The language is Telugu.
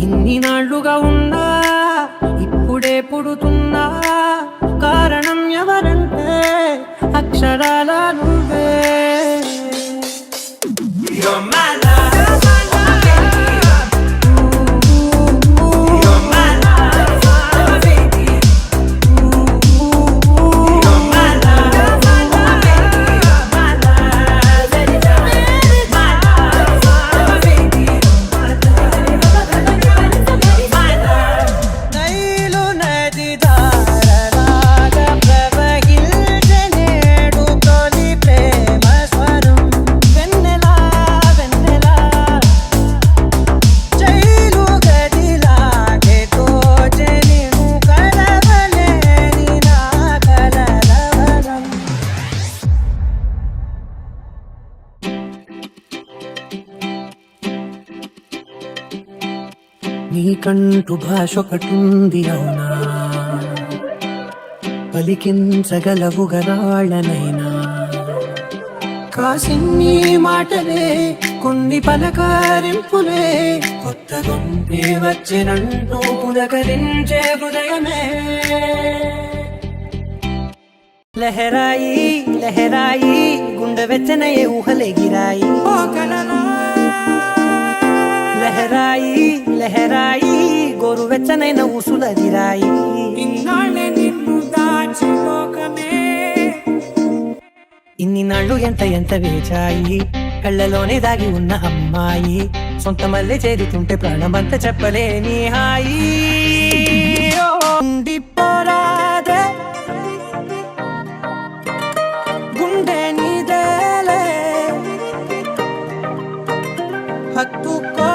ఇన్ని నాళ్లుగా ఉన్నా ఇప్పుడే పుడుతున్నా కారణం ఎవరంటే అక్షరాల నువ్వే You're my love, you're my love, baby. You're my love, baby. You're my love, baby. My love. Nile నది ధారలాగా ప్రవహించనేడు తొలి ప్రేమ స్వరం వెన్నెలా వెన్నెలా జైలు గదిలాగే తోచె నిన్ను కలవలేని నా కలలవరం నీకంటూ భాషొకటుంది అవునా పలికించగలవు గరాళ్ళనైనా కాసిన్ని మాటలే కొన్ని పలకరింపులే కొత్త గొంతే వచ్చినంటూ పులకరించే హృదయమే లహరాయి లహరాయి గుండె వెచ్చనయే ఊహలెగిరాయి ఓ కలలా లహరాయి లహరాయి గోరు వెచ్చనైన ఊసులదిరాయి ఇన్నాళ్ళే నిన్ను దాచి లోకమే ఇన్ని నాళ్ళు ఎంత ఎంత వేచాయి కళ్ళలోనే దాగి ఉన్న అమ్మాయి సొంత మల్లె చేరుతుంటే ప్రాణమంతా చెప్పలేని హాయి ఉండిపోరాదే గుండె నీదేలే హత్తుకో